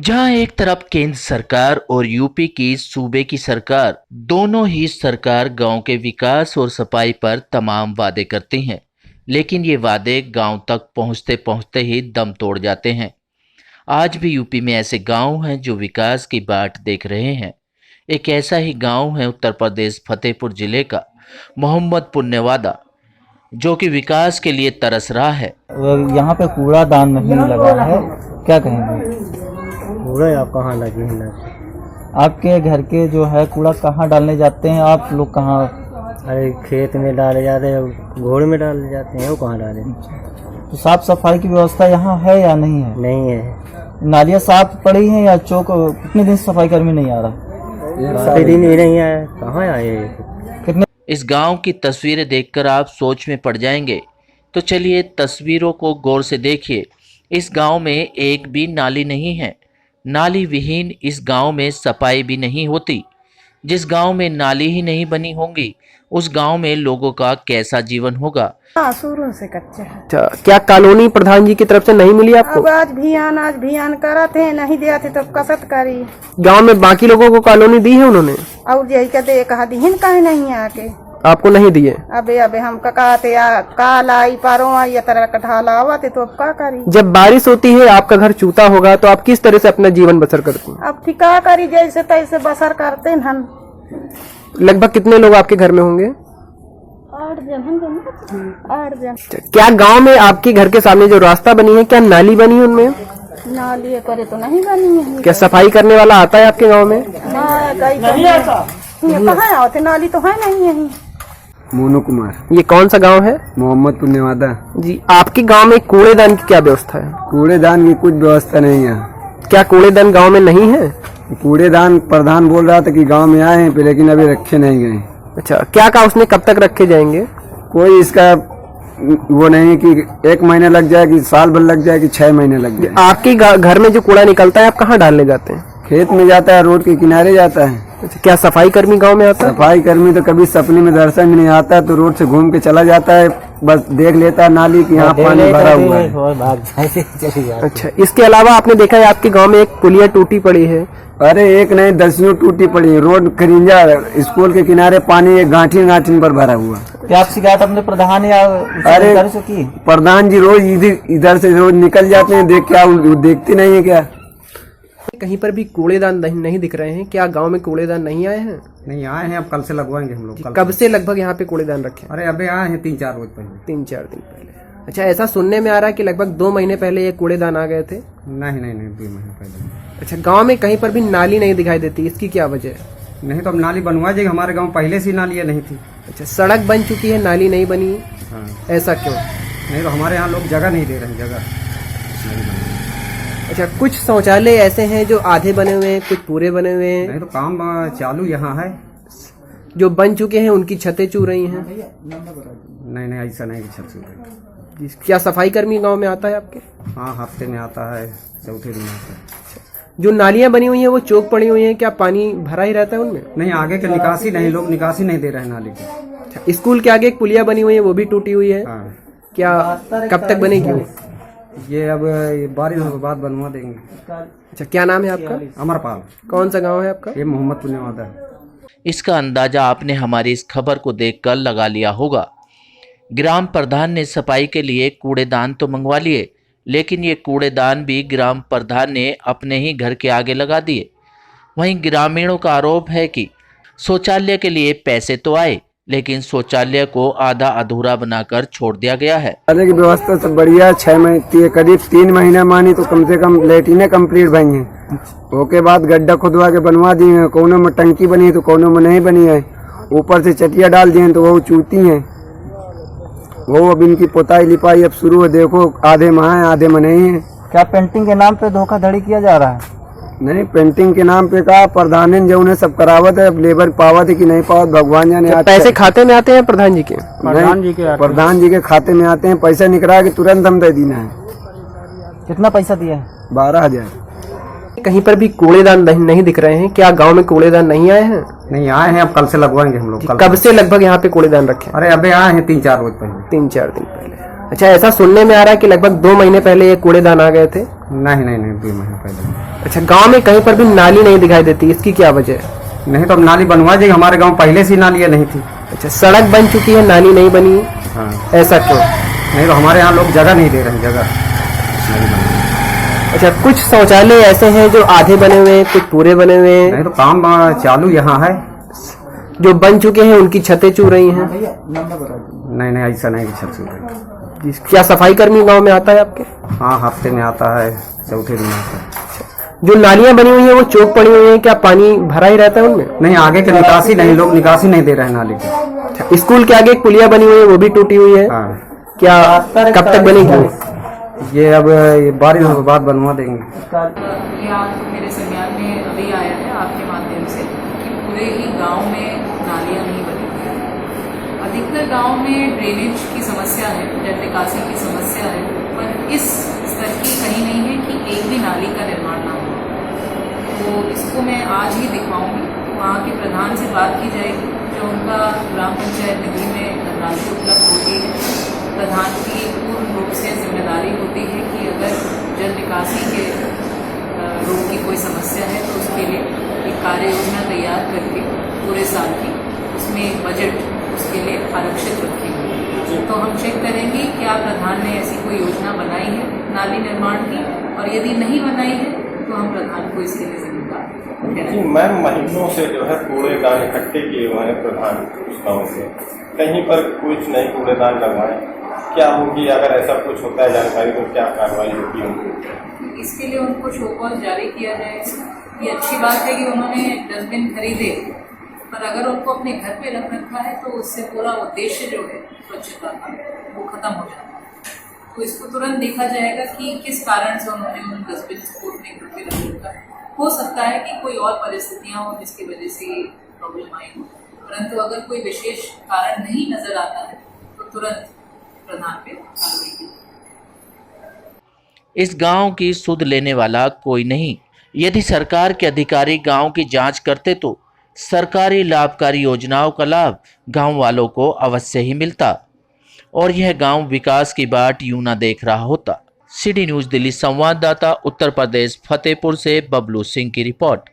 जहां एक तरफ केंद्र सरकार और यूपी की सूबे की सरकार दोनों ही सरकार गांव के विकास और सफाई पर तमाम वादे करती हैं, लेकिन ये वादे गांव तक पहुंचते पहुंचते ही दम तोड़ जाते हैं। आज भी यूपी में ऐसे गांव हैं जो विकास की बाट देख रहे हैं। एक ऐसा ही गांव है उत्तर प्रदेश फतेहपुर जिले का मोहम्मदपुर नेवादा, जो कि विकास के लिए तरस रहा है। यहाँ पे कूड़ादान नहीं लगा है, क्या कहेंगे? कूड़ा आप कहाँ लगे हैं? आपके घर के जो है कूड़ा कहाँ डालने जाते हैं आप लोग? कहाँ? अरे खेत में डाले जाते हैं, घोड़े में डाले जाते हैं, वो कहाँ डाले? तो साफ सफाई की व्यवस्था यहाँ है या नहीं है? नहीं है। नालियाँ साफ पड़ी हैं या चौक? कितने दिन से सफाई कर्मी नहीं आ रहा? दिन ही नहीं आया, कहाँ आए? कितने? इस गांव की तस्वीरें देखकर आप सोच में पड़ जाएंगे, तो चलिए तस्वीरों को गौर से देखिए। इस गांव में एक भी नाली नहीं है। नाली विहीन इस गांव में सफाई भी नहीं होती। जिस गांव में नाली ही नहीं बनी होंगी, उस गांव में लोगों का कैसा जीवन होगा? शुरू से कच्चे हैं। अच्छा, क्या कॉलोनी प्रधान जी की तरफ से नहीं मिली आपको? अब आज भी आन करते हैं, नहीं दिया थे तो कसत करी। गांव में बाकी लोगों को कॉलोनी दी है उन्होंने? और यही कहते कहा दीहिन कहे नहीं आके, आपको नहीं दिए? अबे हम कहते काल आई पारो आई तरह कठाल आवते तो अब का करी। जब बारिश होती है आपका घर चूता होगा, तो आप किस तरह से अपना जीवन बसर करते हैं? अब ठीक करी, जैसे तैसे बसर करते हैं हम। लगभग कितने लोग आपके घर में होंगे? 8 जन। क्या गांव में आपके घर के सामने जो रास्ता बनी है, क्या नाली बनी है उनमें? नाली करे तो नहीं बनी है। क्या सफाई करने वाला आता है आपके गाँव में? कहाँ आते, नाली तो है नहीं यही। मोनू कुमार। ये कौन सा गांव है? मोहम्मदपुर नेवादा जी। आपके गांव में कूड़ेदान की क्या व्यवस्था है? कूड़ेदान की कुछ व्यवस्था नहीं है। क्या कूड़ेदान गांव में नहीं है? कूड़ेदान प्रधान बोल रहा था कि गांव में आए हैं, लेकिन अभी रखे नहीं गए। अच्छा, क्या कहा उसने, कब तक रखे जाएंगे? कोई इसका वो नहीं कि 1 महीना लग जाए, कि साल भर लग जाए, कि 6 महीने लग जाए। आपके घर में जो कूड़ा निकलता है आप कहाँ डालने जाते हैं? खेत में जाता है, रोड के किनारे जाता है। अच्छा, क्या सफाई कर्मी गांव में आता है? सफाई कर्मी तो कभी सपने में दर्शन में नहीं आता, तो रोड से घूम के चला जाता है, बस देख लेता है नाली की यहाँ पानी भरा हुआ है। अच्छा, इसके अलावा आपने देखा है आपके गांव में एक पुलिया टूटी पड़ी है? अरे एक नहीं, दर्जनों टूटी पड़ी है। रोड खरिंजा स्कूल के किनारे पानी एक गांठी पर भरा हुआ। क्या आप शिकायत अपने प्रधान या अरे से की? प्रधान जी रोज इधर से रोज निकल जाते हैं, देख क्या देखते नहीं है क्या? कहीं पर भी कूड़ेदान नहीं दिख रहे हैं। क्या गांव में कूड़ेदान नहीं आए हैं? नहीं आए हैं, अब कल से लगवाएंगे हम लोग। कब से लगभग यहाँ पे कूड़ेदान रखे? अरे अबे आए हैं 3-4 रोज पहले। 3-4 दिन पहले। अच्छा, ऐसा सुनने में आ रहा है कि लगभग 2 महीने पहले ये कूड़ेदान आ गए थे? नहीं 2 महीने पहले। अच्छा, गांव में कहीं पर भी नाली नहीं दिखाई देती, इसकी क्या वजह है? नहीं तो अब नाली बनवा जाएगी। हमारे गाँव पहले से नालियाँ नहीं थी। अच्छा, सड़क बन चुकी है, नाली नहीं बनी है? हाँ। ऐसा क्यों? नहीं तो हमारे यहाँ लोग जगह नहीं दे रहे हैं, जगह। अच्छा, कुछ शौचालय ऐसे हैं जो आधे बने हुए हैं, कुछ पूरे बने हुए हैं। नहीं तो काम चालू यहाँ है। जो बन चुके हैं उनकी छतें चू रही हैं। नहीं ऐसा नहीं, छत से। क्या सफाई कर्मी गांव में आता है आपके? हाँ, हफ्ते में आता है, चौथे दिन आता है। जो नालियां बनी हुई हैं वो चौक पड़ी हुई हैं, क्या पानी भरा ही रहता है उनमें? नहीं, आगे के निकासी नहीं, लोग निकासी नहीं दे रहे हैं नाली की। अच्छा, स्कूल के आगे एक पुलिया बनी हुई है, वो भी टूटी हुई है। हाँ। क्या कब तक बनेगी? ये अब बारिश के बाद बनवा देंगे। अच्छा, क्या नाम है आपका? अमरपाल। कौन सा गांव है आपका? ये मोहम्मदपुर नेवादा। इसका अंदाजा आपने हमारी इस खबर को देखकर लगा लिया होगा। ग्राम प्रधान ने सफाई के लिए कूड़ेदान तो मंगवा लिए, लेकिन ये कूड़ेदान भी ग्राम प्रधान ने अपने ही घर के आगे लगा दिए। वहीं ग्रामीणों का आरोप है कि शौचालय के लिए पैसे तो आए, लेकिन शौचालय को आधा अधूरा बनाकर छोड़ दिया गया है। शौचालय की व्यवस्था सब बढ़िया, 6 महीने करीब 3 महीना मानी तो कम से कम लेटिने कम्प्लीट बनी है। ओके बाद गड्ढा खुदवा के बनवा दिए हैं। कोनों में टंकी बनी है तो कोनों में नहीं बनी है। ऊपर से चटिया डाल दिए तो वो चूती हैं। वो अब इनकी पोताई लिपाई अब शुरू है। देखो आधे में है, आधे में नहीं है। क्या पेंटिंग के नाम पे धोखाधड़ी किया जा रहा है? नहीं, पेंटिंग के नाम पे कहा प्रधान जो उन्हें सब करावत है। अब लेबर पावत है कि नहीं पावत भगवान जाने। पैसे खाते में आते हैं प्रधान जी के? प्रधान जी के खाते में आते हैं। पैसा निकला के तुरंत हम दे देना है। कितना पैसा दिया है? 12,000। कहीं पर भी कूड़ेदान नहीं दिख रहे हैं। क्या गांव में कूड़ेदान नहीं आए हैं? नहीं आए हैं, अब कल से लगवाएंगे हम लोग। कब से लगभग यहाँ पे कूड़ेदान रखे? अरे अबे आए हैं 3-4 रोज पहले। 3-4 दिन पहले। अच्छा, ऐसा सुनने में आ रहा है कि लगभग 2 महीने पहले ये कूड़ेदान आ गए थे? नहीं नहीं नहीं 2 महीने पहले। अच्छा, गांव में कहीं पर भी नाली नहीं दिखाई देती, इसकी क्या वजह है? नहीं तो अब नाली बनवा देंगे, हमारे गांव पहले से नालियाँ नहीं थी। अच्छा, सड़क बन चुकी है, नाली नहीं बनी, हाँ, ऐसा क्यों? नहीं तो हमारे यहाँ लोग जगह नहीं दे रहे हैं, जगह नहीं बन रही। अच्छा, कुछ शौचालय ऐसे हैं जो आधे बने हुए हैं, कुछ पूरे बने हुए हैं, नहीं तो काम चालू यहाँ है। जो बन चुके हैं उनकी छतें चू रही हैं। नहीं नहीं ऐसा नहीं कि छत छूटे। क्या सफाई कर्मी गांव में आता है आपके? हाँ, हफ्ते में आता है, चौथे दिन आता है। जो नालियां बनी हुई हैं वो चौक पड़ी हुई हैं, क्या पानी भरा ही रहता है उनमें? नहीं, आगे के निकासी नहीं, लोग निकासी नहीं दे रहे हैं नाली की। अच्छा, स्कूल के आगे एक पुलिया बनी हुई है, वो भी टूटी हुई है, हाँ, क्या कब तक बनेगी? ये अब ये बारिश के बाद बनवा देंगे। ये आप मेरे संज्ञान में अभी आया है आपके माध्यम से कि पूरे ही गांव में नालियां नहीं बनी हुई हैं। अधिकतर गांव में ड्रेनेज की समस्या है, जल निकासी की समस्या है, पर इस स्तर की कहीं नहीं है कि एक भी नाली का निर्माण ना हो। तो इसको मैं आज ही दिखवाऊंगी, वहाँ के प्रधान से बात की जाएगी, जो उनका ग्राम पंचायत निधि में धनराशि उपलब्ध होती है। प्रधान की पूर्ण रूप से जिम्मेदारी होती है कि अगर जल निकासी के रोग की कोई समस्या है तो उसके लिए एक कार्य योजना तैयार करके पूरे साल की उसमें एक बजट उसके लिए आरक्षित रखेंगे। तो हम चेक करेंगे क्या प्रधान ने ऐसी कोई योजना बनाई है नाली निर्माण की, और यदि नहीं बनाई है तो हम प्रधान को इसके लिए जिम्मेदार जी मैम, महीनों से जो है कूड़ेदान इकट्ठे किए हुए हैं प्रधान उस गाँव से, कहीं पर कुछ नहीं कूड़ेदान लगवाए। क्या होगी अगर ऐसा कुछ होता है जानकारी, तो क्या कार्रवाई होगी उनको? इसके लिए उनको शो कॉज जारी किया जाएगा। ये अच्छी बात है कि उन्होंने डस्टबिन खरीदे, पर अगर उनको अपने घर पे रख रखा है तो उससे पूरा उद्देश्य जो है स्वच्छता का वो खत्म हो जाता है। तो इसको तुरंत देखा जाएगा कि किस कारण से उन्होंने उन डस्टबिन को अपने घर पे रख रखा है। हो सकता है कि कोई और परिस्थितियाँ हो जिसकी वजह से ये प्रॉब्लम आई हो, परंतु अगर कोई विशेष कारण नहीं नजर आता है तो तुरंत प्रधान पे कार्रवाई की। इस गांव की सुध लेने वाला कोई नहीं। यदि सरकार के अधिकारी गांव की जांच करते तो सरकारी लाभकारी योजनाओं का लाभ गांव वालों को अवश्य ही मिलता और यह गांव विकास की बाट यूं ना देख रहा होता। सिटी न्यूज़ दिल्ली संवाददाता उत्तर प्रदेश फतेहपुर से बबलू सिंह की रिपोर्ट।